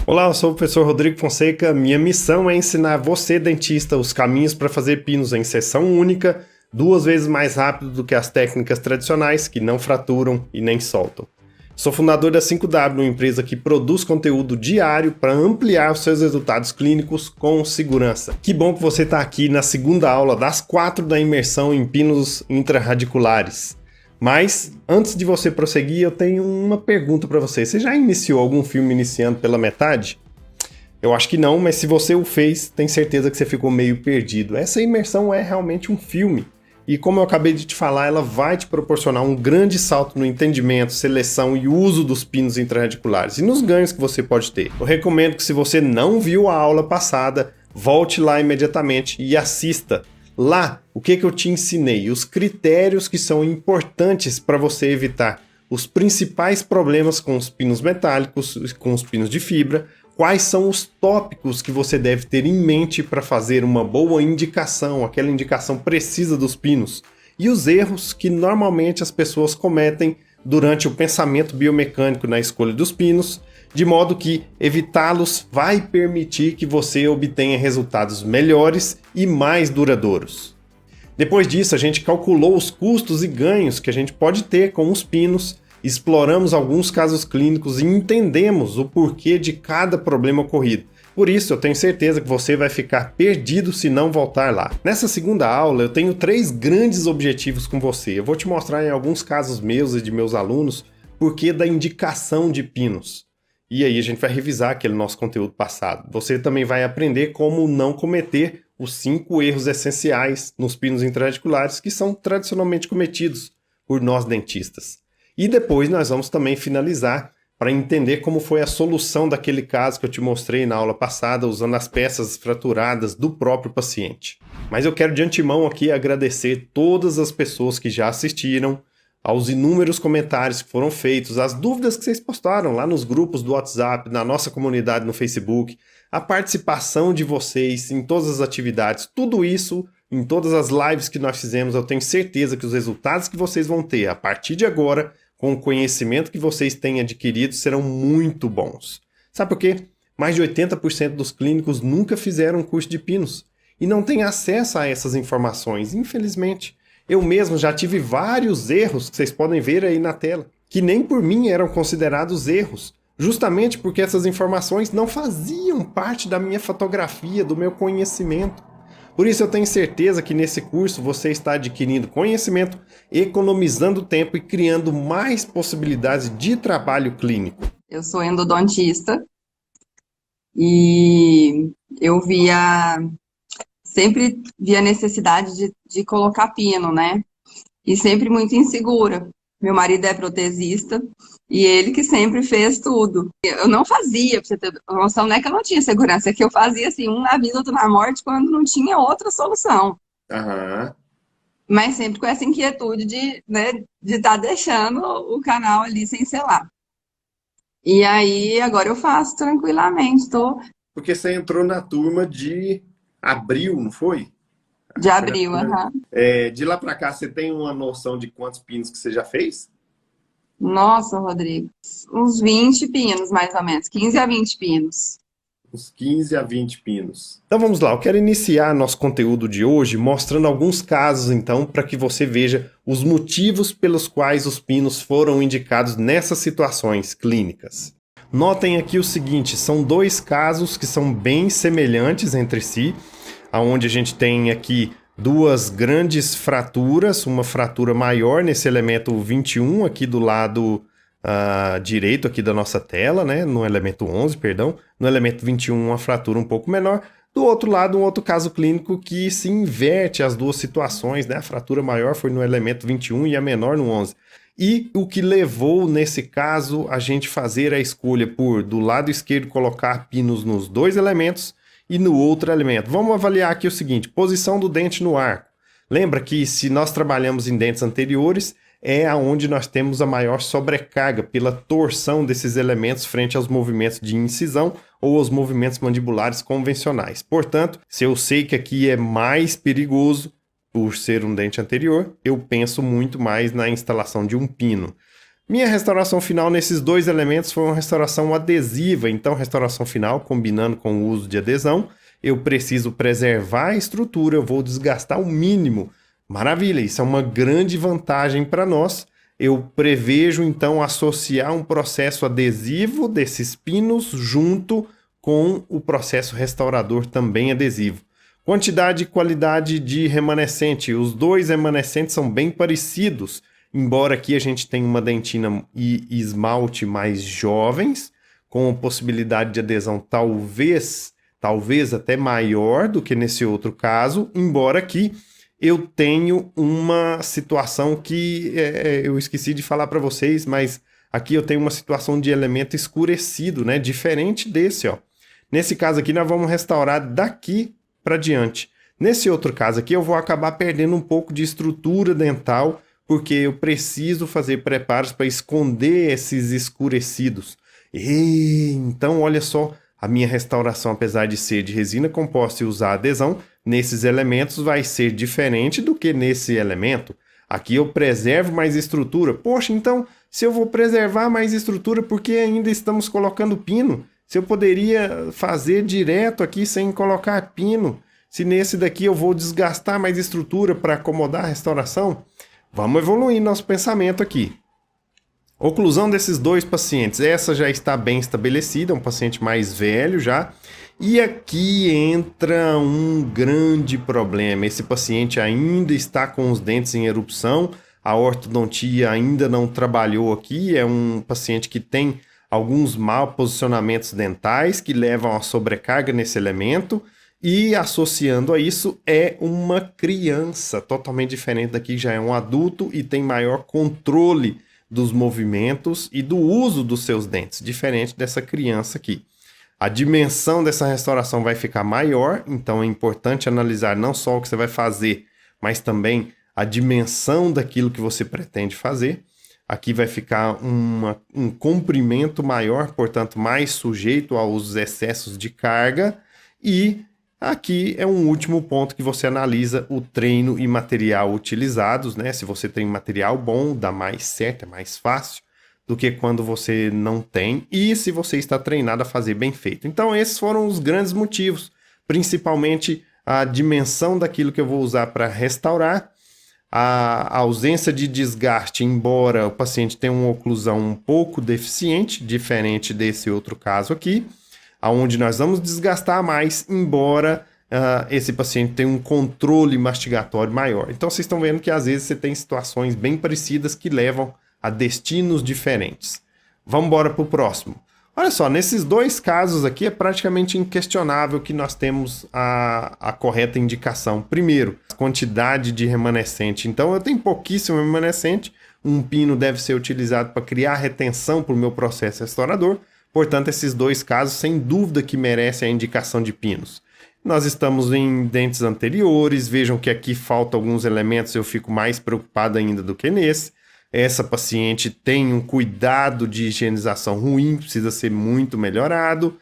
Olá, eu sou o professor Rodrigo Fonseca. Minha missão é ensinar você, dentista, os caminhos para fazer pinos em seção única, 2 vezes mais rápido do que as técnicas tradicionais, que não fraturam e nem soltam. Sou fundador da 5W, uma empresa que produz conteúdo diário para ampliar os seus resultados clínicos com segurança. Que bom que você está aqui na segunda aula das 4 da imersão em pinos intrarradiculares. Mas, antes de você prosseguir, eu tenho uma pergunta para você. Você já iniciou algum filme iniciando pela metade? Eu acho que não, mas se você o fez, tenho certeza que você ficou meio perdido. Essa imersão é realmente um filme. E como eu acabei de te falar, ela vai te proporcionar um grande salto no entendimento, seleção e uso dos pinos intrarradiculares e nos ganhos que você pode ter. Eu recomendo que, se você não viu a aula passada, volte lá imediatamente e assista. Lá, o que eu te ensinei? Os critérios que são importantes para você evitar os principais problemas com os pinos metálicos e com os pinos de fibra. Quais são os tópicos que você deve ter em mente para fazer uma boa indicação, aquela indicação precisa dos pinos. E os erros que normalmente as pessoas cometem durante o pensamento biomecânico na escolha dos pinos, de modo que evitá-los vai permitir que você obtenha resultados melhores e mais duradouros. Depois disso, a gente calculou os custos e ganhos que a gente pode ter com os pinos, exploramos alguns casos clínicos e entendemos o porquê de cada problema ocorrido. Por isso, eu tenho certeza que você vai ficar perdido se não voltar lá. Nessa segunda aula, eu tenho 3 grandes objetivos com você. Eu vou te mostrar em alguns casos meus e de meus alunos porquê da indicação de pinos. E aí a gente vai revisar aquele nosso conteúdo passado. Você também vai aprender como não cometer os 5 erros essenciais nos pinos intrarradiculares que são tradicionalmente cometidos por nós dentistas. E depois nós vamos também finalizar para entender como foi a solução daquele caso que eu te mostrei na aula passada, usando as peças fraturadas do próprio paciente. Mas eu quero de antemão aqui agradecer todas as pessoas que já assistiram, aos inúmeros comentários que foram feitos, as dúvidas que vocês postaram lá nos grupos do WhatsApp, na nossa comunidade no Facebook, a participação de vocês em todas as atividades, tudo isso, em todas as lives que nós fizemos, eu tenho certeza que os resultados que vocês vão ter a partir de agora, com o conhecimento que vocês têm adquirido, serão muito bons. Sabe por quê? Mais de 80% dos clínicos nunca fizeram um curso de pinos e não têm acesso a essas informações, infelizmente. Eu mesmo já tive vários erros que vocês podem ver aí na tela, que nem por mim eram considerados erros, justamente porque essas informações não faziam parte da minha fotografia, do meu conhecimento. Por isso eu tenho certeza que nesse curso você está adquirindo conhecimento, economizando tempo e criando mais possibilidades de trabalho clínico. Eu sou endodontista e eu sempre vi a necessidade de colocar pino, né? E sempre muito insegura. Meu marido é protesista e ele que sempre fez tudo. Eu não fazia, pra você ter noção, não é que eu não tinha segurança, é que eu fazia assim, um na vida, outro na morte, quando não tinha outra solução. Aham. Mas sempre com essa inquietude de estar deixando o canal ali sem selar. E aí, agora eu faço tranquilamente, tô Porque você entrou na turma de abril, não foi? de abril, aham. De lá para cá, você tem uma noção de quantos pinos que você já fez? Nossa, Rodrigo, uns 20 pinos, mais ou menos, 15 a 20 pinos. Uns 15 a 20 pinos. Então vamos lá, eu quero iniciar nosso conteúdo de hoje mostrando alguns casos, então, para que você veja os motivos pelos quais os pinos foram indicados nessas situações clínicas. Notem aqui o seguinte, são 2 casos que são bem semelhantes entre si, onde a gente tem aqui 2 grandes fraturas, uma fratura maior nesse elemento 21 aqui do lado direito aqui da nossa tela, né? No elemento 11, perdão. No elemento 21, uma fratura um pouco menor. Do outro lado, um outro caso clínico que se inverte as 2 situações, né? A fratura maior foi no elemento 21 e a menor no 11. E o que levou, nesse caso, a gente fazer a escolha por, do lado esquerdo, colocar pinos nos 2 elementos e no outro elemento. Vamos avaliar aqui o seguinte, posição do dente no arco. Lembra que se nós trabalhamos em dentes anteriores, é onde nós temos a maior sobrecarga pela torção desses elementos frente aos movimentos de incisão ou aos movimentos mandibulares convencionais. Portanto, se eu sei que aqui é mais perigoso por ser um dente anterior, eu penso muito mais na instalação de um pino. Minha restauração final nesses dois elementos foi uma restauração adesiva, então restauração final combinando com o uso de adesão, eu preciso preservar a estrutura, eu vou desgastar o mínimo. Maravilha, isso é uma grande vantagem para nós. Eu prevejo então associar um processo adesivo desses pinos junto com o processo restaurador também adesivo. Quantidade e qualidade de remanescente, os dois remanescentes são bem parecidos. Embora aqui a gente tenha uma dentina e esmalte mais jovens, com possibilidade de adesão talvez até maior do que nesse outro caso, embora aqui eu tenho uma situação que eu esqueci de falar para vocês, mas aqui eu tenho uma situação de elemento escurecido, né? Diferente desse, ó. Nesse caso aqui nós vamos restaurar daqui para diante. Nesse outro caso aqui eu vou acabar perdendo um pouco de estrutura dental, porque eu preciso fazer preparos para esconder esses escurecidos. Então, olha só, a minha restauração, apesar de ser de resina composta e usar adesão, nesses elementos vai ser diferente do que nesse elemento. Aqui eu preservo mais estrutura. Poxa, então, se eu vou preservar mais estrutura, por que ainda estamos colocando pino? Se eu poderia fazer direto aqui sem colocar pino, se nesse daqui eu vou desgastar mais estrutura para acomodar a restauração? Vamos evoluir nosso pensamento aqui. Oclusão desses dois pacientes. Essa já está bem estabelecida, um paciente mais velho já. E aqui entra um grande problema. Esse paciente ainda está com os dentes em erupção, a ortodontia ainda não trabalhou aqui. É um paciente que tem alguns maus posicionamentos dentais que levam a sobrecarga nesse elemento. E associando a isso é uma criança, totalmente diferente daqui, já é um adulto e tem maior controle dos movimentos e do uso dos seus dentes, diferente dessa criança aqui. A dimensão dessa restauração vai ficar maior, então é importante analisar não só o que você vai fazer, mas também a dimensão daquilo que você pretende fazer. Aqui vai ficar um comprimento maior, portanto mais sujeito aos excessos de carga. E aqui é um último ponto que você analisa o treino e material utilizados, né? Se você tem material bom, dá mais certo, é mais fácil do que quando você não tem. E se você está treinado a fazer bem feito. Então esses foram os grandes motivos, principalmente a dimensão daquilo que eu vou usar para restaurar, a ausência de desgaste, embora o paciente tenha uma oclusão um pouco deficiente, diferente desse outro caso aqui, onde nós vamos desgastar mais, embora esse paciente tenha um controle mastigatório maior. Então vocês estão vendo que às vezes você tem situações bem parecidas que levam a destinos diferentes. Vamos embora para o próximo. Olha só, nesses dois casos aqui é praticamente inquestionável que nós temos a correta indicação. Primeiro, a quantidade de remanescente. Então eu tenho pouquíssimo remanescente, um pino deve ser utilizado para criar retenção para o meu processo restaurador. Portanto, esses dois casos, sem dúvida que merecem a indicação de pinos. Nós estamos em dentes anteriores, vejam que aqui faltam alguns elementos, eu fico mais preocupado ainda do que nesse. Essa paciente tem um cuidado de higienização ruim, precisa ser muito melhorado.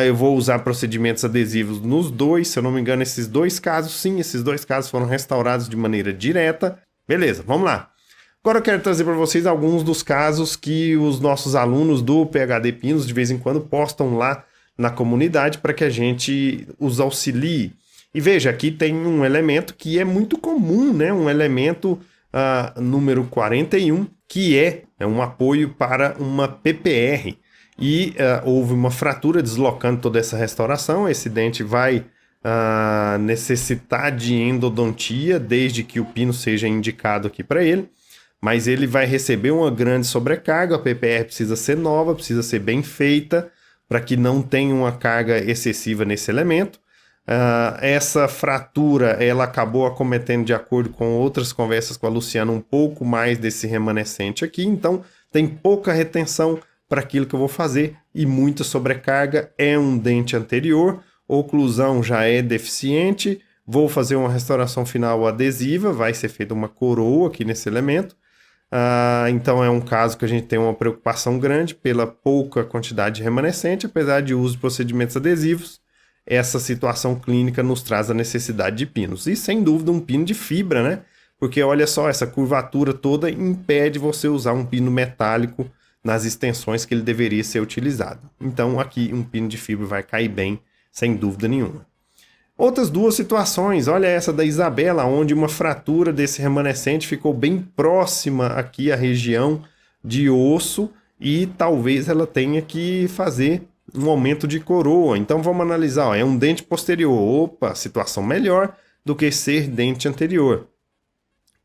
Eu vou usar procedimentos adesivos nos dois, se eu não me engano, esses dois casos, sim, esses dois casos foram restaurados de maneira direta. Beleza, vamos lá. Agora eu quero trazer para vocês alguns dos casos que os nossos alunos do PhD Pinos de vez em quando postam lá na comunidade para que a gente os auxilie. E veja, aqui tem um elemento que é muito comum, né? Um elemento número 41, que é um apoio para uma PPR. E houve uma fratura deslocando toda essa restauração. Esse dente vai necessitar de endodontia desde que o pino seja indicado aqui para ele. Mas ele vai receber uma grande sobrecarga, a PPR precisa ser nova, precisa ser bem feita, para que não tenha uma carga excessiva nesse elemento. Essa fratura, ela acabou acometendo, de acordo com outras conversas com a Luciana, um pouco mais desse remanescente aqui, então tem pouca retenção para aquilo que eu vou fazer e muita sobrecarga. É um dente anterior, oclusão já é deficiente, vou fazer uma restauração final adesiva, vai ser feita uma coroa aqui nesse elemento. Então é um caso que a gente tem uma preocupação grande pela pouca quantidade de remanescente, apesar de uso de procedimentos adesivos. Essa situação clínica nos traz a necessidade de pinos. E sem dúvida um pino de fibra, né? porque olha só, essa curvatura toda impede você usar um pino metálico nas extensões que ele deveria ser utilizado. Então aqui um pino de fibra vai cair bem, sem dúvida nenhuma. Outras duas situações, olha essa da Isabela, onde uma fratura desse remanescente ficou bem próxima aqui à região de osso e talvez ela tenha que fazer um aumento de coroa. Então vamos analisar, ó, é um dente posterior, opa, situação melhor do que ser dente anterior.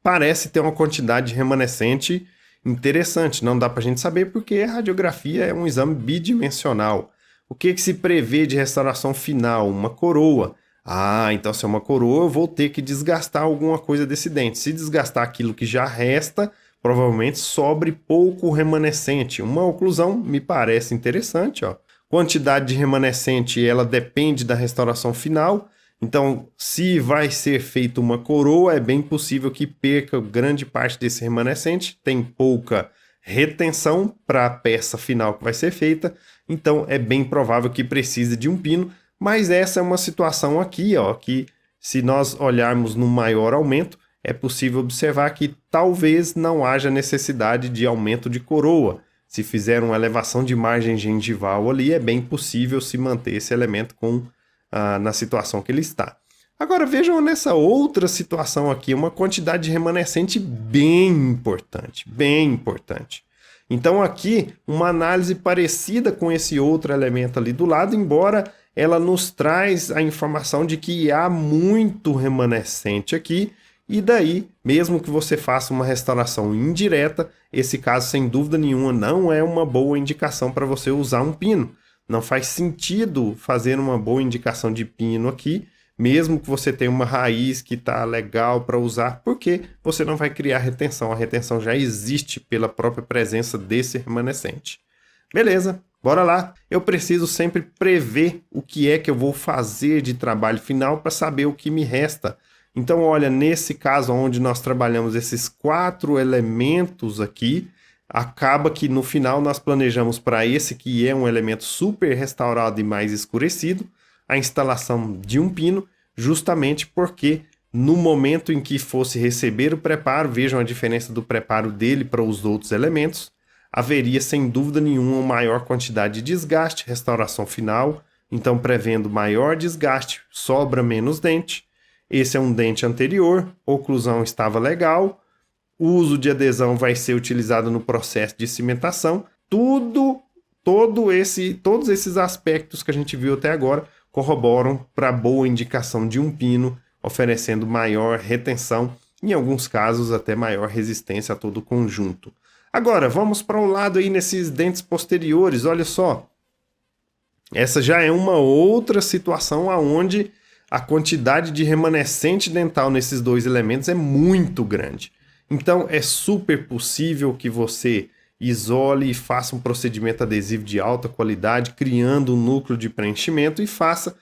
Parece ter uma quantidade de remanescente interessante, não dá para a gente saber porque a radiografia é um exame bidimensional. O que se prevê de restauração final? Uma coroa. Ah, então se é uma coroa eu vou ter que desgastar alguma coisa desse dente. Se desgastar aquilo que já resta, provavelmente sobre pouco remanescente. Uma oclusão me parece interessante, ó. Quantidade de remanescente, ela depende da restauração final. Então, se vai ser feita uma coroa, é bem possível que perca grande parte desse remanescente. Tem pouca retenção para a peça final que vai ser feita. Então, é bem provável que precise de um pino. Mas essa é uma situação aqui, ó, que se nós olharmos no maior aumento, é possível observar que talvez não haja necessidade de aumento de coroa. Se fizer uma elevação de margem gengival ali, é bem possível se manter esse elemento na situação que ele está. Agora vejam nessa outra situação aqui, uma quantidade de remanescente bem importante, bem importante. Então aqui, uma análise parecida com esse outro elemento ali do lado, embora ela nos traz a informação de que há muito remanescente aqui, e daí, mesmo que você faça uma restauração indireta, esse caso, sem dúvida nenhuma, não é uma boa indicação para você usar um pino. Não faz sentido fazer uma boa indicação de pino aqui, mesmo que você tenha uma raiz que está legal para usar, porque você não vai criar retenção. A retenção já existe pela própria presença desse remanescente. Beleza, bora lá. Eu preciso sempre prever o que é que eu vou fazer de trabalho final para saber o que me resta. Então, olha, nesse caso onde nós trabalhamos esses 4 elementos aqui, acaba que no final nós planejamos para esse que é um elemento super restaurado e mais escurecido, a instalação de um pino, justamente porque no momento em que fosse receber o preparo, vejam a diferença do preparo dele para os outros elementos, haveria sem dúvida nenhuma uma maior quantidade de desgaste, restauração final, então prevendo maior desgaste, sobra menos dente. Esse é um dente anterior, oclusão estava legal, o uso de adesão vai ser utilizado no processo de cimentação. Todos esses aspectos que a gente viu até agora corroboram para a boa indicação de um pino, oferecendo maior retenção, em alguns casos até maior resistência a todo o conjunto. Agora, vamos para um lado aí nesses dentes posteriores, olha só. Essa já é uma outra situação onde a quantidade de remanescente dental nesses dois elementos é muito grande. Então é super possível que você isole e faça um procedimento adesivo de alta qualidade, criando um núcleo de preenchimento e faça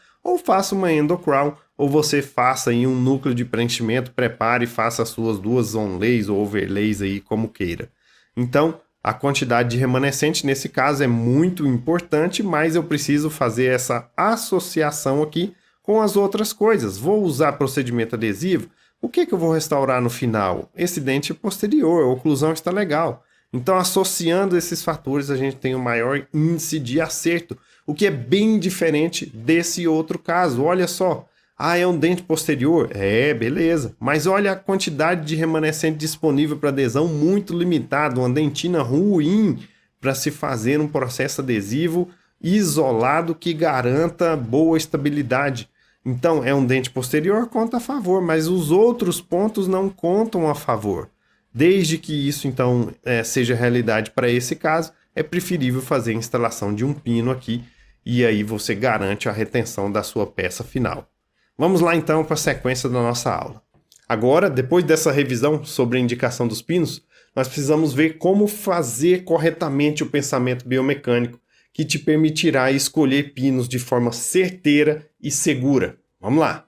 uma endocrown, ou você faça aí um núcleo de preenchimento, prepare e faça as suas duas onlays ou overlays aí como queira. Então a quantidade de remanescente nesse caso é muito importante, mas eu preciso fazer essa associação aqui com as outras coisas. Vou usar procedimento adesivo, o que eu vou restaurar no final? Esse dente posterior, a oclusão está legal. Então, associando esses fatores, a gente tem um maior índice de acerto, o que é bem diferente desse outro caso. Olha só, é um dente posterior? É, beleza. Mas olha a quantidade de remanescente disponível para adesão muito limitada, uma dentina ruim para se fazer um processo adesivo isolado que garanta boa estabilidade. Então, é um dente posterior, conta a favor, mas os outros pontos não contam a favor. Desde que isso, então, seja realidade para esse caso, é preferível fazer a instalação de um pino aqui e aí você garante a retenção da sua peça final. Vamos lá, então, para a sequência da nossa aula. Agora, depois dessa revisão sobre a indicação dos pinos, nós precisamos ver como fazer corretamente o pensamento biomecânico que te permitirá escolher pinos de forma certeira e segura. Vamos lá!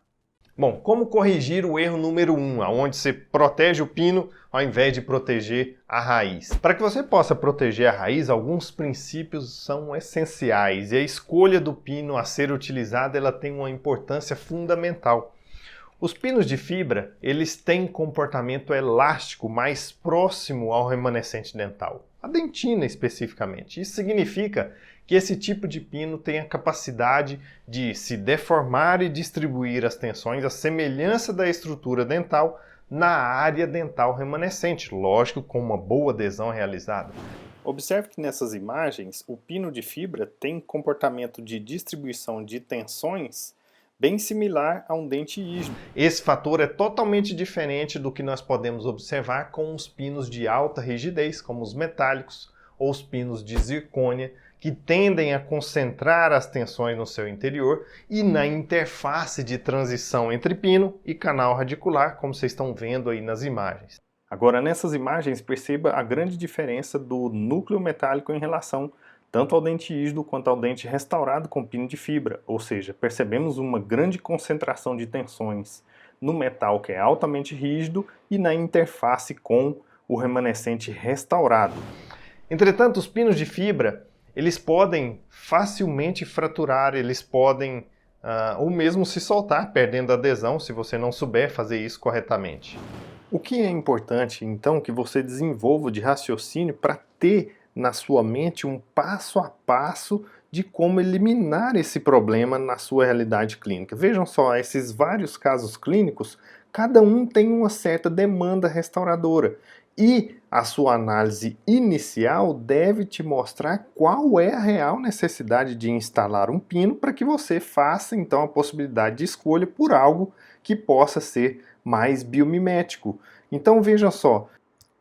Bom, como corrigir o erro número 1, onde você protege o pino ao invés de proteger a raiz? Para que você possa proteger a raiz, alguns princípios são essenciais e a escolha do pino a ser utilizado ela tem uma importância fundamental. Os pinos de fibra, eles têm comportamento elástico mais próximo ao remanescente dental, a dentina especificamente. Isso significa que esse tipo de pino tem a capacidade de se deformar e distribuir as tensões à semelhança da estrutura dental na área dental remanescente, lógico, com uma boa adesão realizada. Observe que nessas imagens o pino de fibra tem comportamento de distribuição de tensões bem similar a um dente rígido. Esse fator é totalmente diferente do que nós podemos observar com os pinos de alta rigidez, como os metálicos ou os pinos de zircônia, que tendem a concentrar as tensões no seu interior e na interface de transição entre pino e canal radicular, como vocês estão vendo aí nas imagens. Agora, nessas imagens, perceba a grande diferença do núcleo metálico em relação tanto ao dente rígido quanto ao dente restaurado com pino de fibra, ou seja, percebemos uma grande concentração de tensões no metal que é altamente rígido e na interface com o remanescente restaurado. Entretanto, os pinos de fibra, eles podem facilmente fraturar, eles podem ou mesmo se soltar, perdendo adesão, se você não souber fazer isso corretamente. O que é importante, então, que você desenvolva de raciocínio para ter na sua mente um passo a passo de como eliminar esse problema na sua realidade clínica. Vejam só, esses vários casos clínicos, cada um tem uma certa demanda restauradora e a sua análise inicial deve te mostrar qual é a real necessidade de instalar um pino para que você faça então a possibilidade de escolha por algo que possa ser mais biomimético. Então veja só,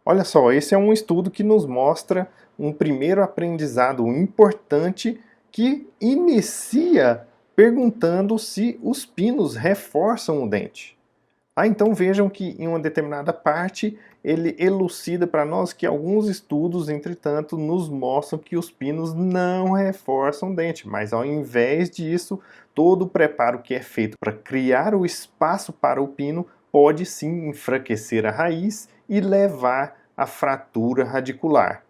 olha só, esse é um estudo que nos mostra um primeiro aprendizado importante que inicia perguntando se os pinos reforçam o dente. Então vejam que em uma determinada parte ele elucida para nós que alguns estudos, entretanto, nos mostram que os pinos não reforçam o dente, mas ao invés disso, todo o preparo que é feito para criar o espaço para o pino pode sim enfraquecer a raiz e levar à fratura radicular.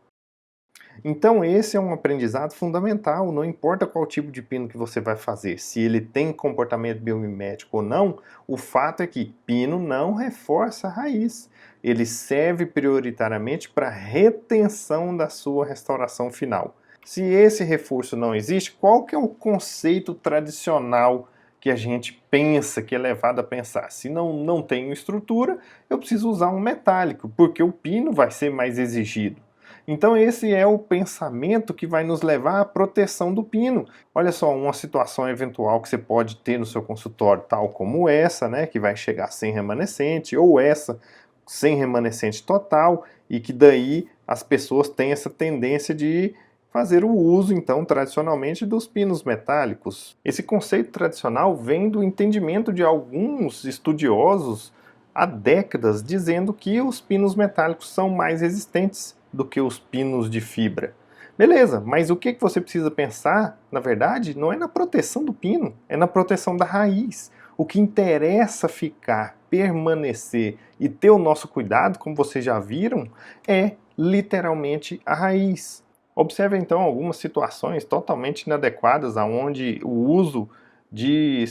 Então esse é um aprendizado fundamental, não importa qual tipo de pino que você vai fazer, se ele tem comportamento biomimético ou não, o fato é que pino não reforça a raiz, ele serve prioritariamente para retenção da sua restauração final. Se esse reforço não existe, qual que é o conceito tradicional que a gente pensa, que é levado a pensar? Se não tenho estrutura, eu preciso usar um metálico, porque o pino vai ser mais exigido. Então esse é o pensamento que vai nos levar à proteção do pino. Olha só, uma situação eventual que você pode ter no seu consultório, tal como essa, né, que vai chegar sem remanescente, ou essa sem remanescente total, e que daí as pessoas têm essa tendência de fazer o uso, então, tradicionalmente, dos pinos metálicos. Esse conceito tradicional vem do entendimento de alguns estudiosos há décadas, dizendo que os pinos metálicos são mais resistentes do que os pinos de fibra. Beleza, mas o que você precisa pensar, na verdade, não é na proteção do pino, é na proteção da raiz. O que interessa ficar, permanecer e ter o nosso cuidado, como vocês já viram, é literalmente a raiz. Observe então algumas situações totalmente inadequadas onde o uso de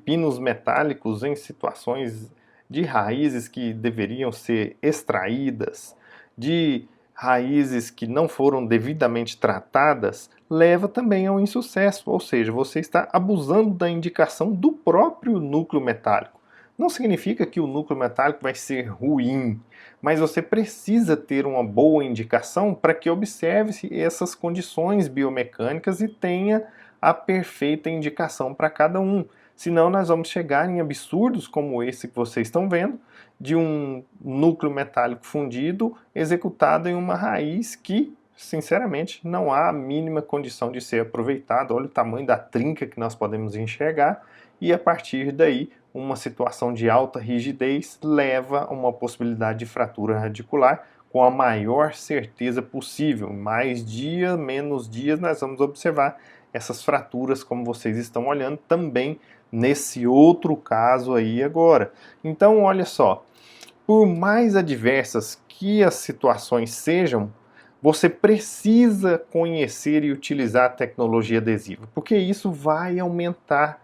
pinos metálicos em situações de raízes que deveriam ser extraídas, de raízes que não foram devidamente tratadas, leva também ao insucesso, ou seja, você está abusando da indicação do próprio núcleo metálico. Não significa que o núcleo metálico vai ser ruim, mas você precisa ter uma boa indicação para que observe essas condições biomecânicas e tenha a perfeita indicação para cada um. Senão nós vamos chegar em absurdos como esse que vocês estão vendo, de um núcleo metálico fundido executado em uma raiz que, sinceramente, não há a mínima condição de ser aproveitado. Olha o tamanho da trinca que nós podemos enxergar e a partir daí uma situação de alta rigidez leva a uma possibilidade de fratura radicular com a maior certeza possível. Mais dias, menos dias, nós vamos observar essas fraturas, como vocês estão olhando, também nesse outro caso aí agora. Então, olha só, por mais adversas que as situações sejam, você precisa conhecer e utilizar a tecnologia adesiva, porque isso vai aumentar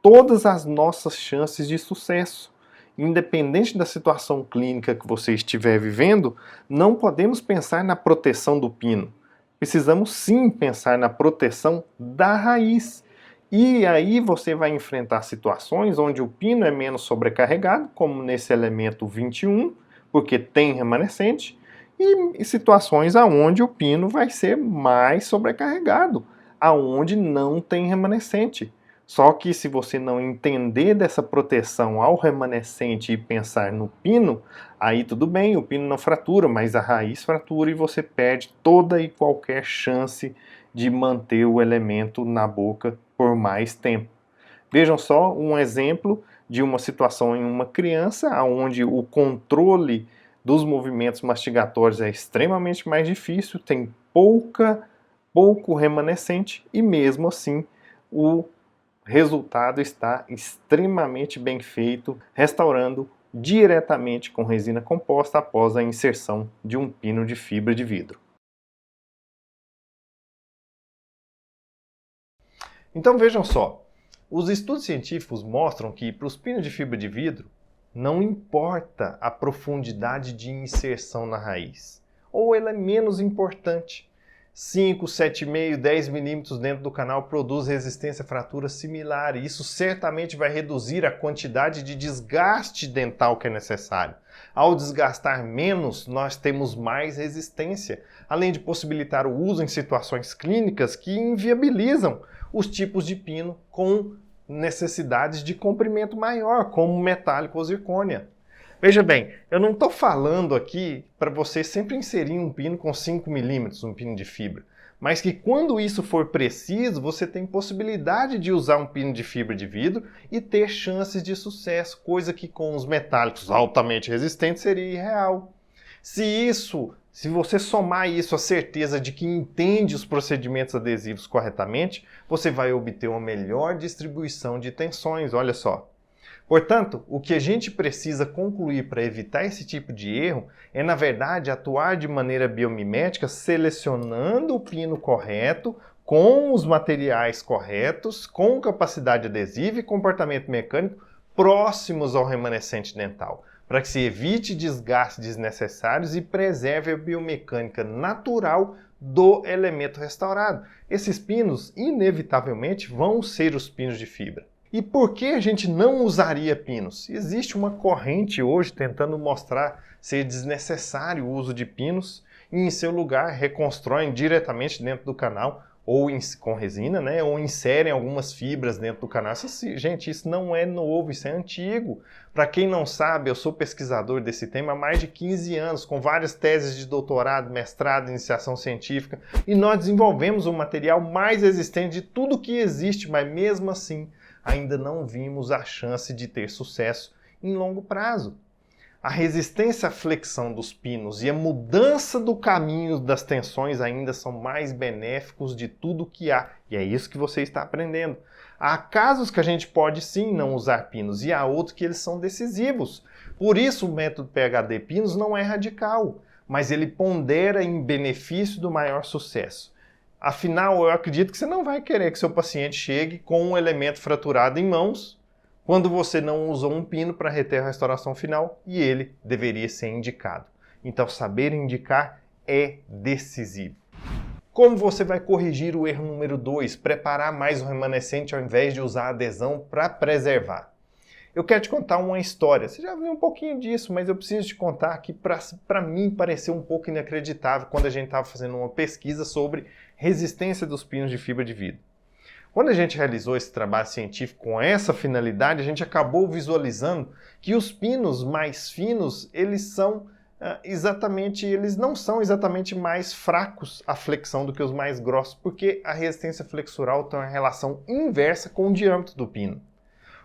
todas as nossas chances de sucesso. Independente da situação clínica que você estiver vivendo, não podemos pensar na proteção do pino. Precisamos sim pensar na proteção da raiz. E aí você vai enfrentar situações onde o pino é menos sobrecarregado, como nesse elemento 21, porque tem remanescente, e situações onde o pino vai ser mais sobrecarregado, aonde não tem remanescente. Só que se você não entender dessa proteção ao remanescente e pensar no pino, aí tudo bem, o pino não fratura, mas a raiz fratura e você perde toda e qualquer chance de manter o elemento na boca por mais tempo. Vejam só um exemplo de uma situação em uma criança onde o controle dos movimentos mastigatórios é extremamente mais difícil, tem pouco remanescente e mesmo assim o resultado está extremamente bem feito, restaurando diretamente com resina composta após a inserção de um pino de fibra de vidro. Então vejam só, os estudos científicos mostram que para os pinos de fibra de vidro não importa a profundidade de inserção na raiz, ou ela é menos importante. 5, 7,5, 10 milímetros dentro do canal produz resistência à fratura similar e isso certamente vai reduzir a quantidade de desgaste dental que é necessário. Ao desgastar menos, nós temos mais resistência, além de possibilitar o uso em situações clínicas que inviabilizam os tipos de pino com necessidades de comprimento maior, como metálico ou zircônia. Veja bem, eu não estou falando aqui para você sempre inserir um pino com 5 milímetros, um pino de fibra, mas que quando isso for preciso, você tem possibilidade de usar um pino de fibra de vidro e ter chances de sucesso, coisa que com os metálicos altamente resistentes seria irreal. Se você somar isso à certeza de que entende os procedimentos adesivos corretamente, você vai obter uma melhor distribuição de tensões, olha só. Portanto, o que a gente precisa concluir para evitar esse tipo de erro é, na verdade, atuar de maneira biomimética, selecionando o pino correto, com os materiais corretos, com capacidade adesiva e comportamento mecânico próximos ao remanescente dental, para que se evite desgastes desnecessários e preserve a biomecânica natural do elemento restaurado. Esses pinos, inevitavelmente, vão ser os pinos de fibra. E por que a gente não usaria pinos? Existe uma corrente hoje tentando mostrar ser desnecessário o uso de pinos e em seu lugar reconstroem diretamente dentro do canal ou com resina, né? Ou inserem algumas fibras dentro do canal. Gente, isso não é novo, isso é antigo. Para quem não sabe, eu sou pesquisador desse tema há mais de 15 anos, com várias teses de doutorado, mestrado, iniciação científica, e nós desenvolvemos um material mais resistente de tudo que existe, mas mesmo assim ainda não vimos a chance de ter sucesso em longo prazo. A resistência à flexão dos pinos e a mudança do caminho das tensões ainda são mais benéficos de tudo que há. E é isso que você está aprendendo. Há casos que a gente pode sim não usar pinos e há outros que eles são decisivos. Por isso o método PHD Pinos não é radical, mas ele pondera em benefício do maior sucesso. Afinal, eu acredito que você não vai querer que seu paciente chegue com um elemento fraturado em mãos quando você não usou um pino para reter a restauração final e ele deveria ser indicado. Então, saber indicar é decisivo. Como você vai corrigir o erro número 2, preparar mais o remanescente ao invés de usar adesão para preservar? Eu quero te contar uma história. Você já viu um pouquinho disso, mas eu preciso te contar que para mim pareceu um pouco inacreditável quando a gente estava fazendo uma pesquisa sobre resistência dos pinos de fibra de vidro. Quando a gente realizou esse trabalho científico com essa finalidade, a gente acabou visualizando que os pinos mais finos, eles não são exatamente mais fracos à flexão do que os mais grossos, porque a resistência flexural tem uma relação inversa com o diâmetro do pino.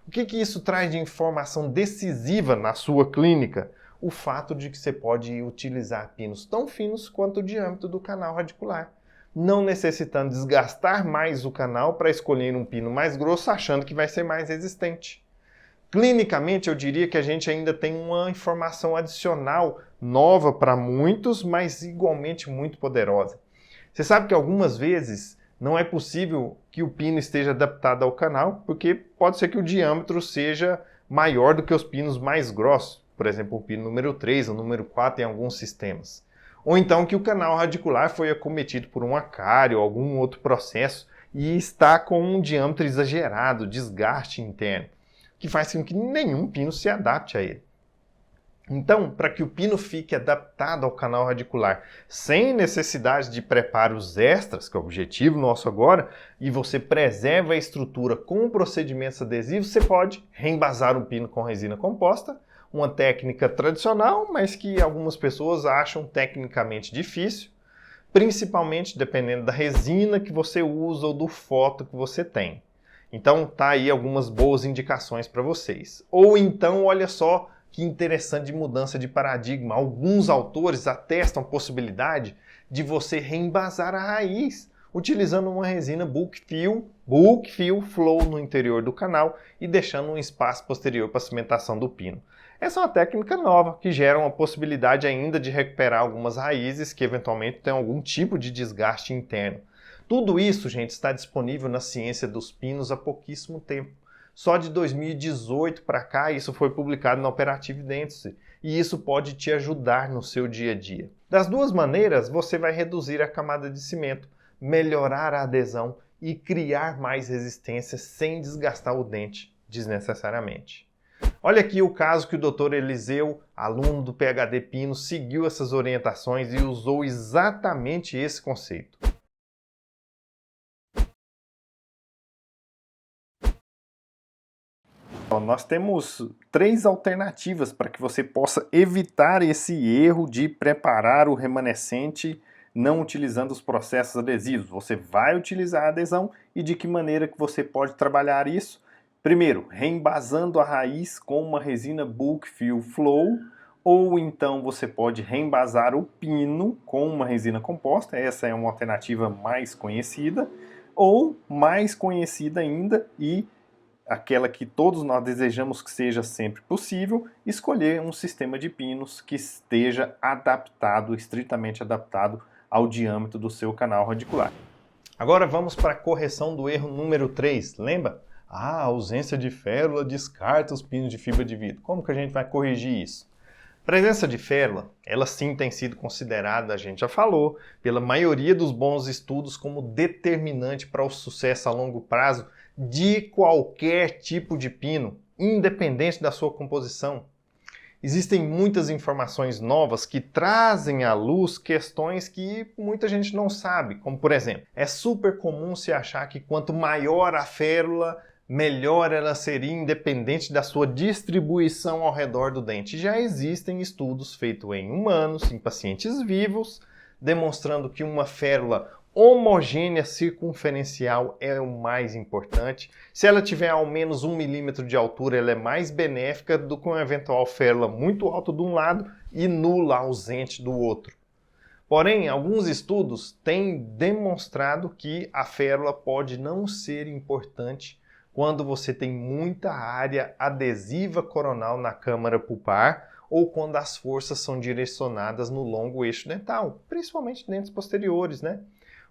O que isso traz de informação decisiva na sua clínica? O fato de que você pode utilizar pinos tão finos quanto o diâmetro do canal radicular, não necessitando desgastar mais o canal para escolher um pino mais grosso, achando que vai ser mais resistente. Clinicamente, eu diria que a gente ainda tem uma informação adicional, nova para muitos, mas igualmente muito poderosa. Você sabe que algumas vezes não é possível que o pino esteja adaptado ao canal, porque pode ser que o diâmetro seja maior do que os pinos mais grossos, por exemplo, o pino número 3 ou número 4 em alguns sistemas. Ou então que o canal radicular foi acometido por uma cárie ou algum outro processo e está com um diâmetro exagerado, desgaste interno, que faz com que nenhum pino se adapte a ele. Então, para que o pino fique adaptado ao canal radicular sem necessidade de preparos extras, que é o objetivo nosso agora, e você preserva a estrutura com procedimentos adesivos, você pode reembasar o pino com resina composta, uma técnica tradicional, mas que algumas pessoas acham tecnicamente difícil, principalmente dependendo da resina que você usa ou do foto que você tem. Então, tá aí algumas boas indicações para vocês. Ou então, olha só, que interessante de mudança de paradigma. Alguns autores atestam a possibilidade de você reembasar a raiz utilizando uma resina bulk fill flow no interior do canal e deixando um espaço posterior para a cimentação do pino. Essa é uma técnica nova que gera uma possibilidade ainda de recuperar algumas raízes que eventualmente têm algum tipo de desgaste interno. Tudo isso, gente, está disponível na ciência dos pinos há pouquíssimo tempo. Só de 2018 para cá, isso foi publicado na Operative Dentistry e isso pode te ajudar no seu dia a dia. Das duas maneiras, você vai reduzir a camada de cimento, melhorar a adesão e criar mais resistência sem desgastar o dente desnecessariamente. Olha aqui o caso que o Dr. Eliseu, aluno do PhD Pino, seguiu essas orientações e usou exatamente esse conceito. Nós temos 3 alternativas para que você possa evitar esse erro de preparar o remanescente não utilizando os processos adesivos. Você vai utilizar a adesão e de que maneira que você pode trabalhar isso? Primeiro, reembasando a raiz com uma resina bulk fill flow, ou então você pode reembasar o pino com uma resina composta, essa é uma alternativa mais conhecida, ou mais conhecida ainda e aquela que todos nós desejamos que seja sempre possível, escolher um sistema de pinos que esteja adaptado, estritamente adaptado ao diâmetro do seu canal radicular. Agora vamos para a correção do erro número 3, lembra? A ausência de férula descarta os pinos de fibra de vidro. Como que a gente vai corrigir isso? A presença de férula, ela sim tem sido considerada, a gente já falou, pela maioria dos bons estudos como determinante para o sucesso a longo prazo de qualquer tipo de pino, independente da sua composição. Existem muitas informações novas que trazem à luz questões que muita gente não sabe, como por exemplo, é super comum se achar que quanto maior a férula, melhor ela seria independente da sua distribuição ao redor do dente. Já existem estudos feitos em humanos, em pacientes vivos, demonstrando que uma férula homogênea circunferencial é o mais importante. Se ela tiver ao menos 1 milímetro de altura, ela é mais benéfica do que uma eventual férula muito alta de um lado e nula, ausente do outro. Porém, alguns estudos têm demonstrado que a férula pode não ser importante quando você tem muita área adesiva coronal na câmara pulpar ou quando as forças são direcionadas no longo eixo dental, principalmente dentes posteriores, né?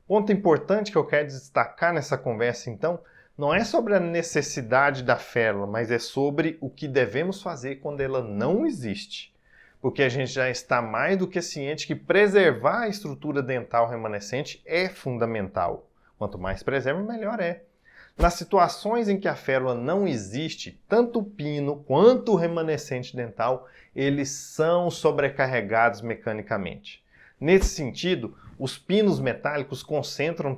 Ponto importante que eu quero destacar nessa conversa, então, não é sobre a necessidade da férula, mas é sobre o que devemos fazer quando ela não existe. Porque a gente já está mais do que ciente que preservar a estrutura dental remanescente é fundamental. Quanto mais preserva, melhor é. Nas situações em que a férula não existe, tanto o pino quanto o remanescente dental, eles são sobrecarregados mecanicamente. Nesse sentido, os pinos metálicos concentram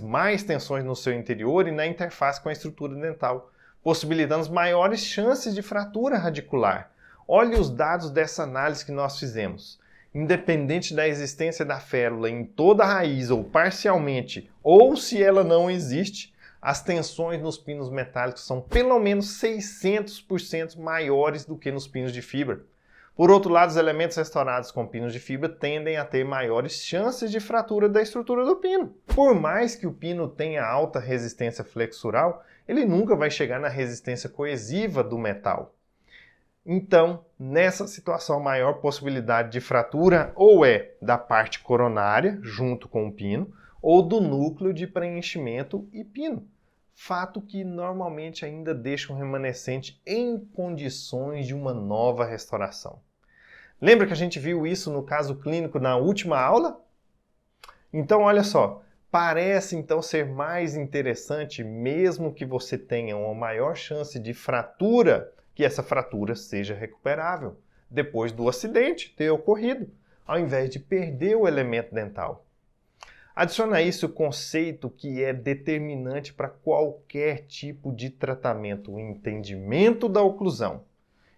mais tensões no seu interior e na interface com a estrutura dental, possibilitando maiores chances de fratura radicular. Olhe os dados dessa análise que nós fizemos. Independente da existência da férula em toda a raiz ou parcialmente, ou se ela não existe, as tensões nos pinos metálicos são pelo menos 600% maiores do que nos pinos de fibra. Por outro lado, os elementos restaurados com pinos de fibra tendem a ter maiores chances de fratura da estrutura do pino. Por mais que o pino tenha alta resistência flexural, ele nunca vai chegar na resistência coesiva do metal. Então, nessa situação, a maior possibilidade de fratura ou é da parte coronária, junto com o pino, ou do núcleo de preenchimento e pino. Fato que normalmente ainda deixa o remanescente em condições de uma nova restauração. Lembra que a gente viu isso no caso clínico na última aula? Então, olha só, parece então ser mais interessante, mesmo que você tenha uma maior chance de fratura, que essa fratura seja recuperável depois do acidente ter ocorrido, ao invés de perder o elemento dental. Adiciona a isso o conceito que é determinante para qualquer tipo de tratamento, o entendimento da oclusão.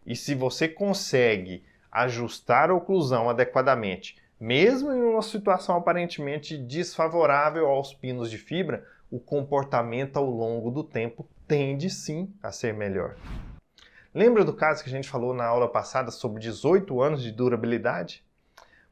E se você consegue ajustar a oclusão adequadamente, mesmo em uma situação aparentemente desfavorável aos pinos de fibra, o comportamento ao longo do tempo tende sim a ser melhor. Lembra do caso que a gente falou na aula passada sobre 18 anos de durabilidade?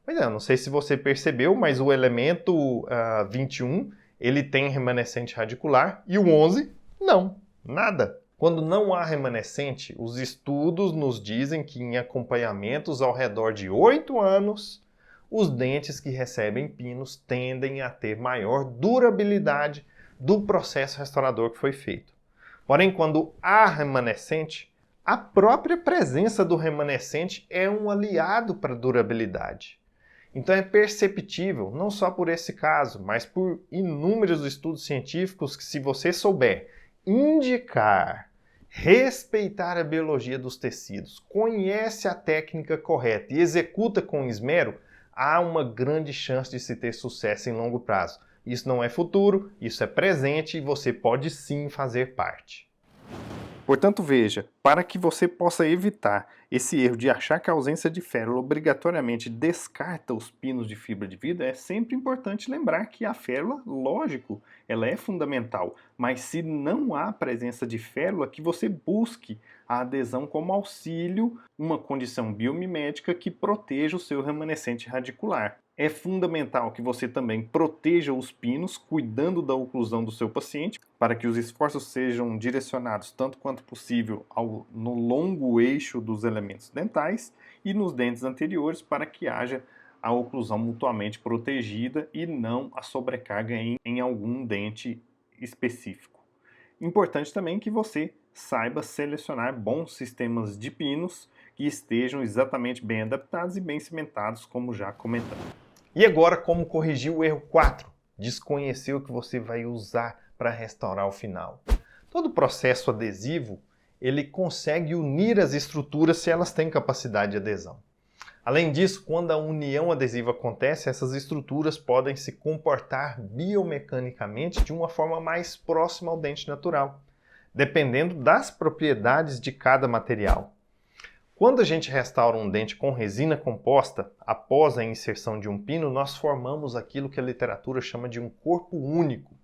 Pois é, não sei se você percebeu, mas o elemento 21, ele tem remanescente radicular e o 11, não, nada. Quando não há remanescente, os estudos nos dizem que em acompanhamentos ao redor de 8 anos, os dentes que recebem pinos tendem a ter maior durabilidade do processo restaurador que foi feito. Porém, quando há remanescente, a própria presença do remanescente é um aliado para a durabilidade. Então é perceptível, não só por esse caso, mas por inúmeros estudos científicos que, se você souber indicar, respeitar a biologia dos tecidos, conhece a técnica correta e executa com esmero, há uma grande chance de se ter sucesso em longo prazo. Isso não é futuro, isso é presente e você pode sim fazer parte. Portanto, veja, para que você possa evitar esse erro de achar que a ausência de férula obrigatoriamente descarta os pinos de fibra de vidro, é sempre importante lembrar que a férula, lógico, ela é fundamental, mas se não há presença de férula, que você busque a adesão como auxílio, uma condição biomimética que proteja o seu remanescente radicular. É fundamental que você também proteja os pinos, cuidando da oclusão do seu paciente, para que os esforços sejam direcionados tanto quanto possível no longo eixo dos elementos dentais e nos dentes anteriores, para que haja a oclusão mutuamente protegida e não a sobrecarga em algum dente específico. Importante também que você saiba selecionar bons sistemas de pinos que estejam exatamente bem adaptados e bem cimentados, como já comentamos. E agora, como corrigir o erro 4? Desconhecer o que você vai usar para restaurar o final. Todo processo adesivo, ele consegue unir as estruturas se elas têm capacidade de adesão. Além disso, quando a união adesiva acontece, essas estruturas podem se comportar biomecanicamente de uma forma mais próxima ao dente natural, dependendo das propriedades de cada material. Quando a gente restaura um dente com resina composta, após a inserção de um pino, nós formamos aquilo que a literatura chama de um corpo único.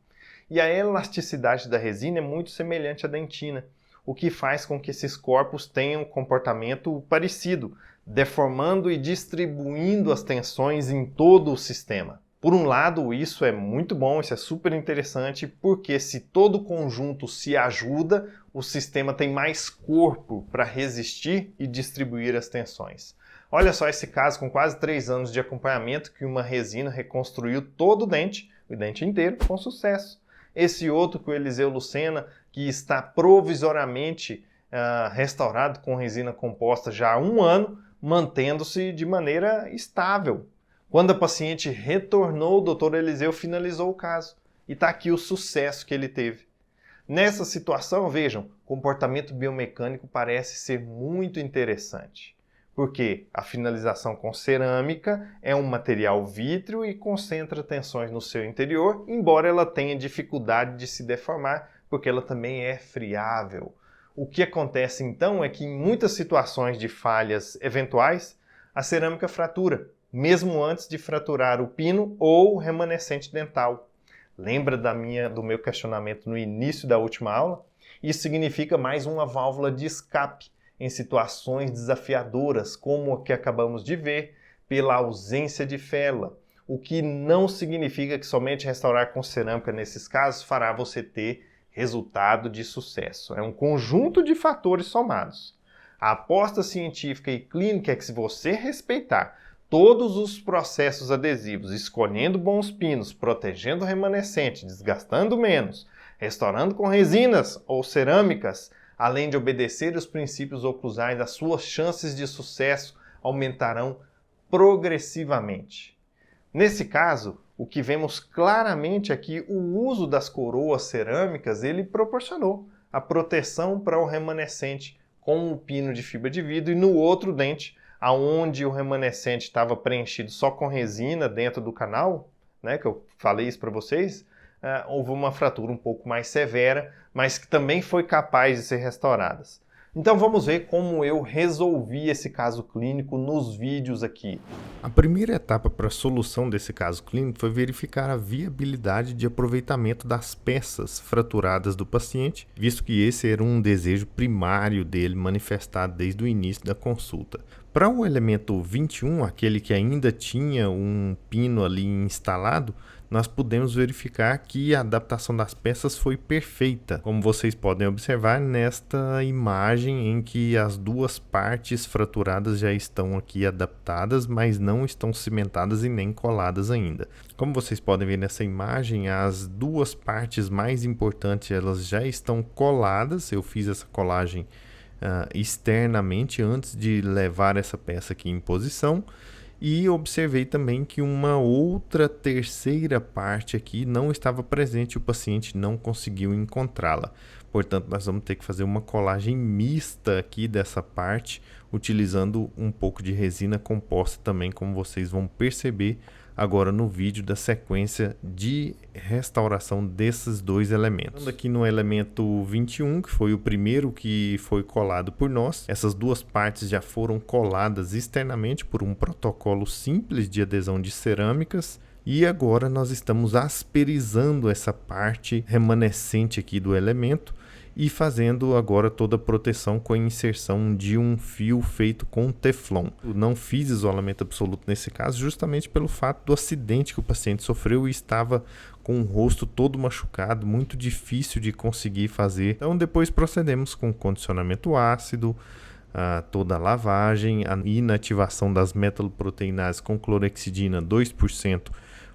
E a elasticidade da resina é muito semelhante à dentina, o que faz com que esses corpos tenham um comportamento parecido, deformando e distribuindo as tensões em todo o sistema. Por um lado, isso é muito bom, isso é super interessante, porque se todo o conjunto se ajuda, o sistema tem mais corpo para resistir e distribuir as tensões. Olha só esse caso com quase 3 anos de acompanhamento, que uma resina reconstruiu todo o dente inteiro, com sucesso. Esse outro com o Eliseu Lucena, que está provisoriamente restaurado com resina composta já há 1 ano, mantendo-se de maneira estável. Quando a paciente retornou, o Dr. Eliseu finalizou o caso. E está aqui o sucesso que ele teve. Nessa situação, vejam, o comportamento biomecânico parece ser muito interessante. Porque a finalização com cerâmica é um material vítreo e concentra tensões no seu interior, embora ela tenha dificuldade de se deformar, porque ela também é friável. O que acontece então é que em muitas situações de falhas eventuais, a cerâmica fratura, mesmo antes de fraturar o pino ou o remanescente dental. Lembra do meu questionamento no início da última aula? Isso significa mais uma válvula de escape em situações desafiadoras, como a que acabamos de ver, pela ausência de férula, o que não significa que somente restaurar com cerâmica nesses casos fará você ter resultado de sucesso. É um conjunto de fatores somados. A aposta científica e clínica é que, se você respeitar todos os processos adesivos, escolhendo bons pinos, protegendo o remanescente, desgastando menos, restaurando com resinas ou cerâmicas, além de obedecer os princípios oclusais, as suas chances de sucesso aumentarão progressivamente. Nesse caso, o que vemos claramente aqui, o uso das coroas cerâmicas, ele proporcionou a proteção para o remanescente com o pino de fibra de vidro, e no outro dente, aonde o remanescente estava preenchido só com resina dentro do canal, né, que eu falei isso para vocês, houve uma fratura um pouco mais severa, mas que também foi capaz de ser restaurada. Então vamos ver como eu resolvi esse caso clínico nos vídeos aqui. A primeira etapa para a solução desse caso clínico foi verificar a viabilidade de aproveitamento das peças fraturadas do paciente, visto que esse era um desejo primário dele manifestado desde o início da consulta. Para o elemento 21, aquele que ainda tinha um pino ali instalado, nós pudemos verificar que a adaptação das peças foi perfeita, como vocês podem observar nesta imagem em que as duas partes fraturadas já estão aqui adaptadas, mas não estão cimentadas e nem coladas ainda. Como vocês podem ver nessa imagem, as duas partes mais importantes elas já estão coladas. Eu fiz essa colagem externamente antes de levar essa peça aqui em posição. E observei também que uma outra terceira parte aqui não estava presente, o paciente não conseguiu encontrá-la. Portanto, nós vamos ter que fazer uma colagem mista aqui dessa parte, utilizando um pouco de resina composta também, como vocês vão perceber agora no vídeo da sequência de restauração desses dois elementos. Aqui no elemento 21, que foi o primeiro que foi colado por nós, essas duas partes já foram coladas externamente por um protocolo simples de adesão de cerâmicas. E agora nós estamos asperizando essa parte remanescente aqui do elemento e fazendo agora toda a proteção com a inserção de um fio feito com teflon. Eu não fiz isolamento absoluto nesse caso justamente pelo fato do acidente que o paciente sofreu e estava com o rosto todo machucado, muito difícil de conseguir fazer. Então depois procedemos com condicionamento ácido, toda a lavagem, a inativação das metaloproteinases com clorexidina 2%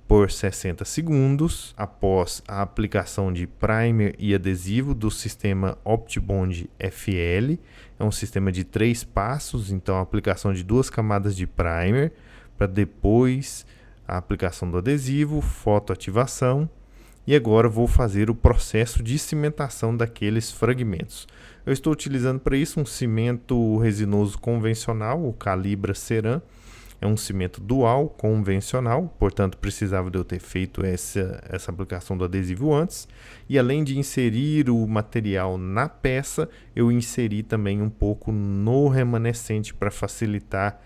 por 60 segundos, após a aplicação de primer e adesivo do sistema OptiBond FL. É um sistema de 3 passos, então a aplicação de 2 camadas de primer, para depois a aplicação do adesivo, fotoativação, e agora vou fazer o processo de cimentação daqueles fragmentos. Eu estou utilizando para isso um cimento resinoso convencional, o Calibra Ceram. É um cimento dual convencional, portanto precisava de eu ter feito essa aplicação do adesivo antes. E além de inserir o material na peça, eu inseri também um pouco no remanescente para facilitar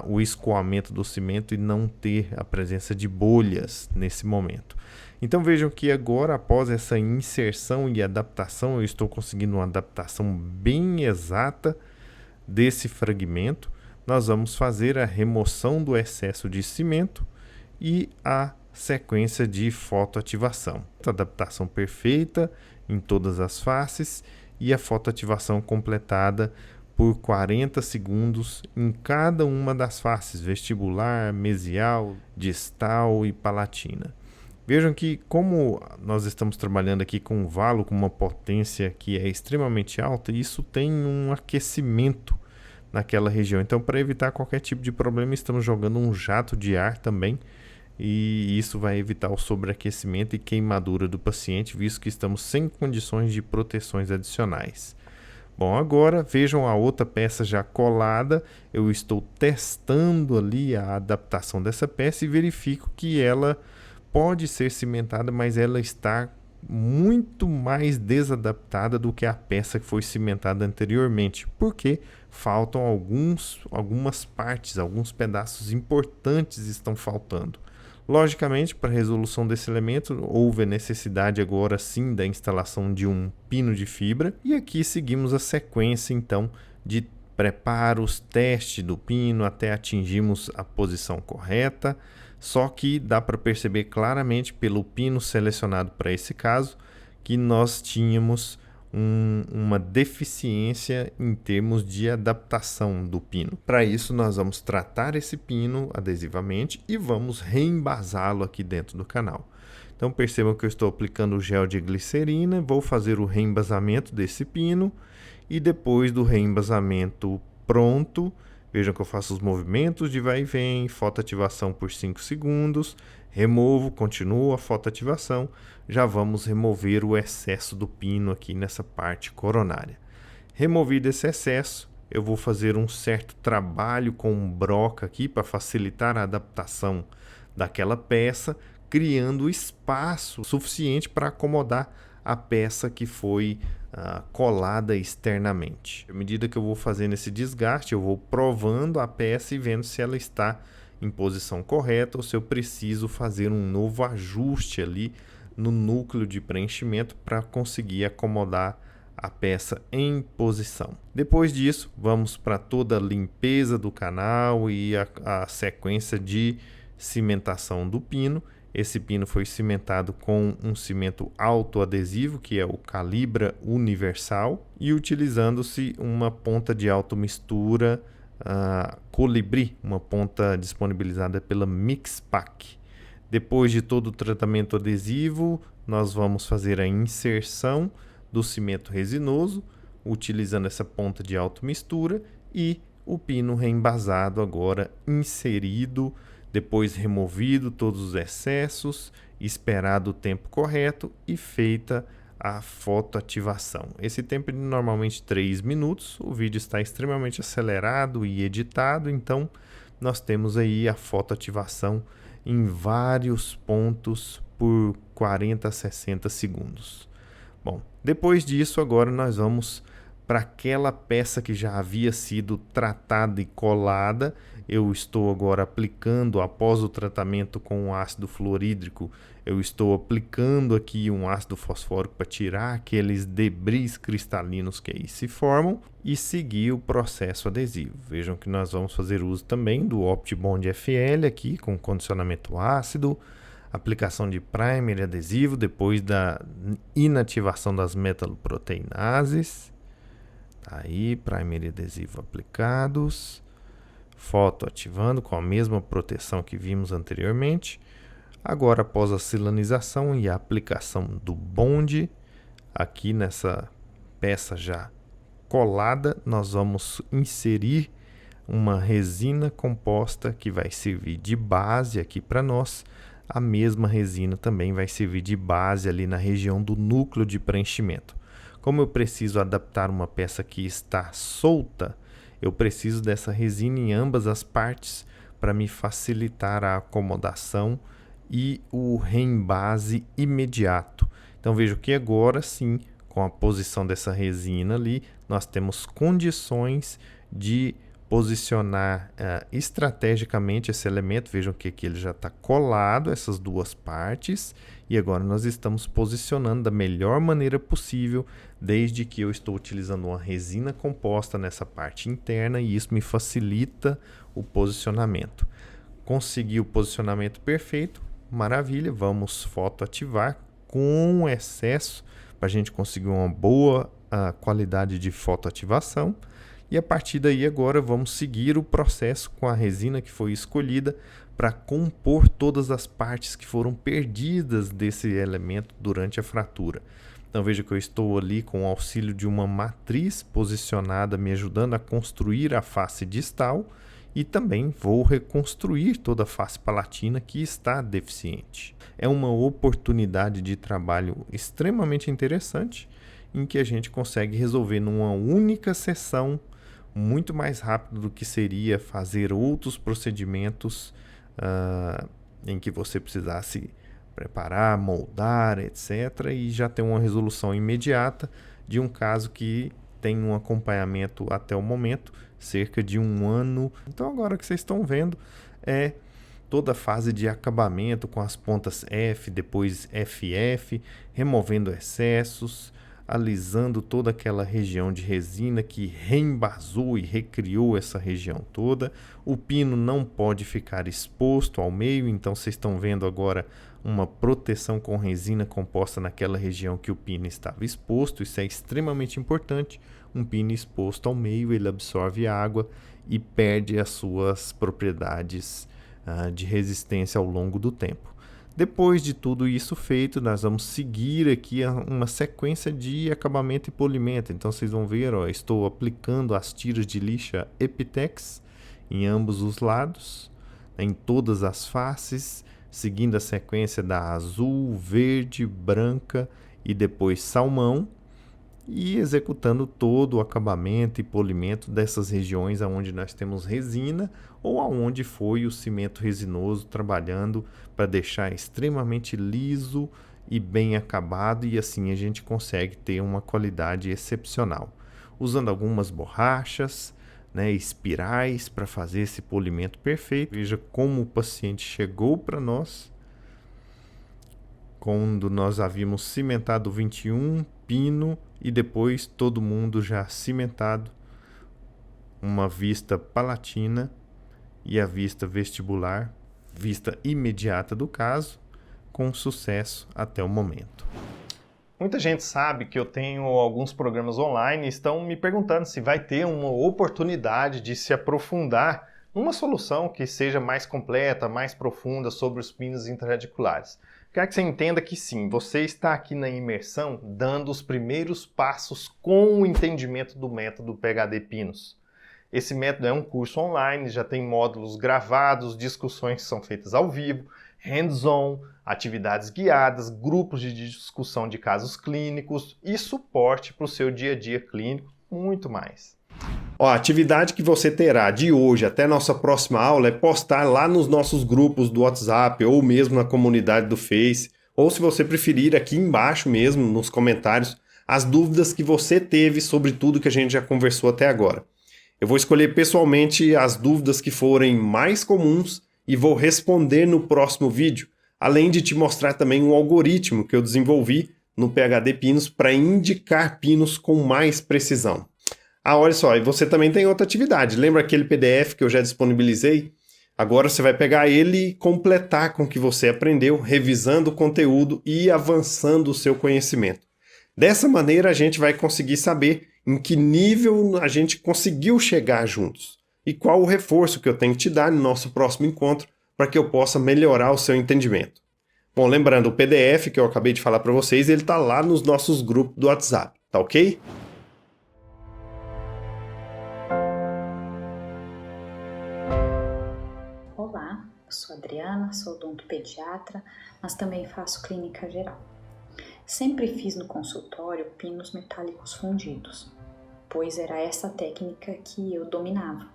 o escoamento do cimento e não ter a presença de bolhas nesse momento. Então vejam que agora, após essa inserção e adaptação, eu estou conseguindo uma adaptação bem exata desse fragmento. Nós vamos fazer a remoção do excesso de cimento e a sequência de fotoativação. Adaptação perfeita em todas as faces e a fotoativação completada por 40 segundos em cada uma das faces, vestibular, mesial, distal e palatina. Vejam que como nós estamos trabalhando aqui com um valo com uma potência que é extremamente alta, isso tem um aquecimento naquela região. Então, para evitar qualquer tipo de problema, estamos jogando um jato de ar também, e isso vai evitar o sobreaquecimento e queimadura do paciente, visto que estamos sem condições de proteções adicionais. Bom, agora vejam a outra peça já colada. Eu estou testando ali a adaptação dessa peça e verifico que ela pode ser cimentada, mas ela está muito mais desadaptada do que a peça que foi cimentada anteriormente, porque faltam algumas partes, alguns pedaços importantes estão faltando. Logicamente, para a resolução desse elemento, houve a necessidade agora sim da instalação de um pino de fibra, e aqui seguimos a sequência então de preparos, teste do pino até atingirmos a posição correta. Só que dá para perceber claramente pelo pino selecionado para esse caso que nós tínhamos uma deficiência em termos de adaptação do pino. Para isso, nós vamos tratar esse pino adesivamente e vamos reembasá-lo aqui dentro do canal. Então percebam que eu estou aplicando o gel de glicerina, vou fazer o reembasamento desse pino e depois do reembasamento pronto, vejam que eu faço os movimentos de vai e vem, fotoativação por 5 segundos, removo, continuo a fotoativação, já vamos remover o excesso do pino aqui nessa parte coronária. Removido esse excesso, eu vou fazer um certo trabalho com broca aqui para facilitar a adaptação daquela peça, criando espaço suficiente para acomodar a peça que foi colada externamente. À medida que eu vou fazendo esse desgaste, eu vou provando a peça e vendo se ela está em posição correta ou se eu preciso fazer um novo ajuste ali no núcleo de preenchimento para conseguir acomodar a peça em posição. Depois disso, vamos para toda a limpeza do canal e a sequência de cimentação do pino. Esse pino foi cimentado com um cimento autoadesivo, que é o Calibra Universal, e utilizando-se uma ponta de automistura Colibri, uma ponta disponibilizada pela Mixpac. Depois de todo o tratamento adesivo, nós vamos fazer a inserção do cimento resinoso, utilizando essa ponta de automistura, e o pino reembasado agora inserido, depois removido todos os excessos, esperado o tempo correto e feita a fotoativação. Esse tempo é normalmente 3 minutos, o vídeo está extremamente acelerado e editado, então nós temos aí a fotoativação em vários pontos por 40 a 60 segundos. Bom, depois disso agora nós vamos para aquela peça que já havia sido tratada e colada. Eu estou agora aplicando, após o tratamento com o ácido fluorídrico, eu estou aplicando aqui um ácido fosfórico para tirar aqueles debris cristalinos que aí se formam e seguir o processo adesivo. Vejam que nós vamos fazer uso também do OptiBond FL aqui com condicionamento ácido, aplicação de primer adesivo depois da inativação das metaloproteinases. Tá aí, primer adesivo aplicados, foto ativando com a mesma proteção que vimos anteriormente. Agora, após a silanização e a aplicação do bonde, aqui nessa peça já colada, nós vamos inserir uma resina composta que vai servir de base aqui para nós. A mesma resina também vai servir de base ali na região do núcleo de preenchimento. Como eu preciso adaptar uma peça que está solta, eu preciso dessa resina em ambas as partes para me facilitar a acomodação e o reembase imediato. Então vejo que agora sim, com a posição dessa resina ali, nós temos condições de posicionar estrategicamente esse elemento. Vejam que aqui ele já está colado, essas duas partes, e agora nós estamos posicionando da melhor maneira possível, desde que eu estou utilizando uma resina composta nessa parte interna, e isso me facilita o posicionamento. Consegui o posicionamento perfeito, maravilha, vamos fotoativar com excesso para a gente conseguir uma boa qualidade de fotoativação. E a partir daí agora vamos seguir o processo com a resina que foi escolhida para compor todas as partes que foram perdidas desse elemento durante a fratura. Então veja que eu estou ali com o auxílio de uma matriz posicionada me ajudando a construir a face distal e também vou reconstruir toda a face palatina que está deficiente. É uma oportunidade de trabalho extremamente interessante em que a gente consegue resolver numa única sessão muito mais rápido do que seria fazer outros procedimentos em que você precisasse preparar, moldar, etc. E já ter uma resolução imediata de um caso que tem um acompanhamento até o momento, cerca de 1 ano. Então agora que vocês estão vendo é toda a fase de acabamento com as pontas F, depois FF, removendo excessos, alisando toda aquela região de resina que reembasou e recriou essa região toda. O pino não pode ficar exposto ao meio, então vocês estão vendo agora uma proteção com resina composta naquela região que o pino estava exposto. Isso é extremamente importante. Um pino exposto ao meio, ele absorve água e perde as suas propriedades de resistência ao longo do tempo. Depois de tudo isso feito, nós vamos seguir aqui uma sequência de acabamento e polimento. Então vocês vão ver, ó, estou aplicando as tiras de lixa Epitex em ambos os lados, em todas as faces, seguindo a sequência da azul, verde, branca e depois salmão, e executando todo o acabamento e polimento dessas regiões onde nós temos resina ou aonde foi o cimento resinoso trabalhando para deixar extremamente liso e bem acabado, e assim a gente consegue ter uma qualidade excepcional. Usando algumas borrachas, espirais para fazer esse polimento perfeito. Veja como o paciente chegou para nós quando nós havíamos cimentado 21, pino e depois todo mundo já cimentado, uma vista palatina e a vista vestibular, vista imediata do caso, com sucesso até o momento. Muita gente sabe que eu tenho alguns programas online e estão me perguntando se vai ter uma oportunidade de se aprofundar numa solução que seja mais completa, mais profunda sobre os pinos intraradiculares. Quero que você entenda que sim, você está aqui na imersão dando os primeiros passos com o entendimento do método PHD Pinos. Esse método é um curso online, já tem módulos gravados, discussões que são feitas ao vivo, hands-on, atividades guiadas, grupos de discussão de casos clínicos e suporte para o seu dia a dia clínico, muito mais. A atividade que você terá de hoje até nossa próxima aula é postar lá nos nossos grupos do WhatsApp ou mesmo na comunidade do Face, ou se você preferir aqui embaixo mesmo nos comentários, as dúvidas que você teve sobre tudo que a gente já conversou até agora. Eu vou escolher pessoalmente as dúvidas que forem mais comuns e vou responder no próximo vídeo, além de te mostrar também um algoritmo que eu desenvolvi no PHD Pinos para indicar pinos com mais precisão. Olha só, e você também tem outra atividade. Lembra aquele PDF que eu já disponibilizei? Agora você vai pegar ele e completar com o que você aprendeu, revisando o conteúdo e avançando o seu conhecimento. Dessa maneira a gente vai conseguir saber em que nível a gente conseguiu chegar juntos e qual o reforço que eu tenho que te dar no nosso próximo encontro para que eu possa melhorar o seu entendimento. Bom, lembrando, o PDF que eu acabei de falar para vocês, ele está lá nos nossos grupos do WhatsApp, tá ok? Olá, eu sou Adriana, sou odontopediatra, mas também faço clínica geral. Sempre fiz no consultório pinos metálicos fundidos, pois era essa técnica que eu dominava.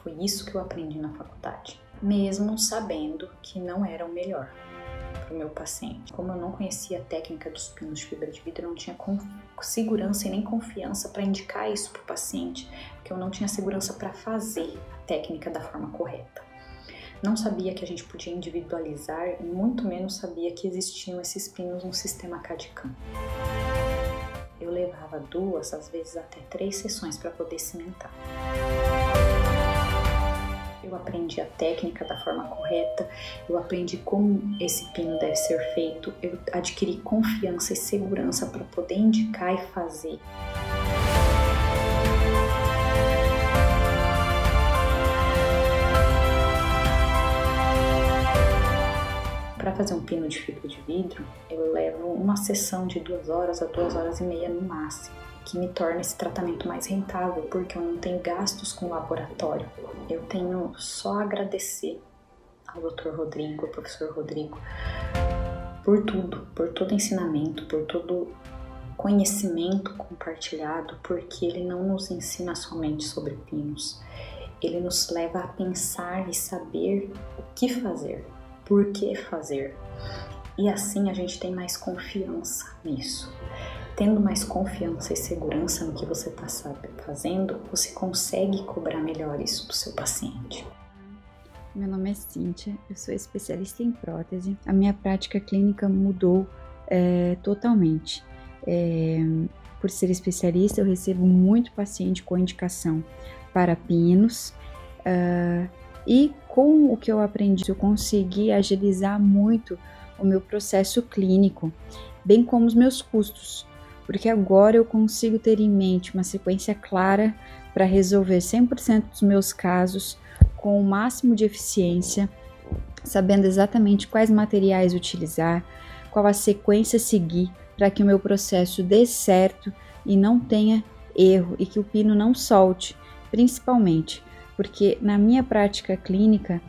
Foi isso que eu aprendi na faculdade, mesmo sabendo que não era o melhor para o meu paciente. Como eu não conhecia a técnica dos pinos de fibra de vidro, eu não tinha segurança e nem confiança para indicar isso para o paciente, porque eu não tinha segurança para fazer a técnica da forma correta. Não sabia que a gente podia individualizar e muito menos sabia que existiam esses pinos no sistema CAD/CAM. Eu levava 2, às vezes até 3 sessões para poder cimentar. Eu aprendi a técnica da forma correta, eu aprendi como esse pino deve ser feito, eu adquiri confiança e segurança para poder indicar e fazer. Para fazer um pino de fibra de vidro, eu levo uma sessão de 2 horas a 2 horas e meia no máximo, que me torna esse tratamento mais rentável, porque eu não tenho gastos com laboratório. Eu tenho só a agradecer ao Dr. Rodrigo, ao professor Rodrigo, por tudo, por todo ensinamento, por todo conhecimento compartilhado, porque ele não nos ensina somente sobre pinos, ele nos leva a pensar e saber o que fazer. Por que fazer? E assim a gente tem mais confiança nisso. Tendo mais confiança e segurança no que você está fazendo, você consegue cobrar melhor isso do seu paciente. Meu nome é Cíntia, eu sou especialista em prótese. A minha prática clínica mudou totalmente. por ser especialista, eu recebo muito paciente com indicação para pinos, e com o que eu aprendi, eu consegui agilizar muito o meu processo clínico, bem como os meus custos, porque agora eu consigo ter em mente uma sequência clara para resolver 100% dos meus casos com o máximo de eficiência, sabendo exatamente quais materiais utilizar, qual a sequência seguir para que o meu processo dê certo e não tenha erro e que o pino não solte, principalmente porque na minha prática clínica,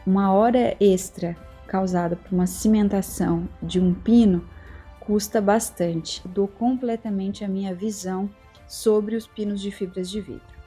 uma hora extra causada por uma cimentação de um pino custa bastante. Mudou completamente a minha visão sobre os pinos de fibras de vidro.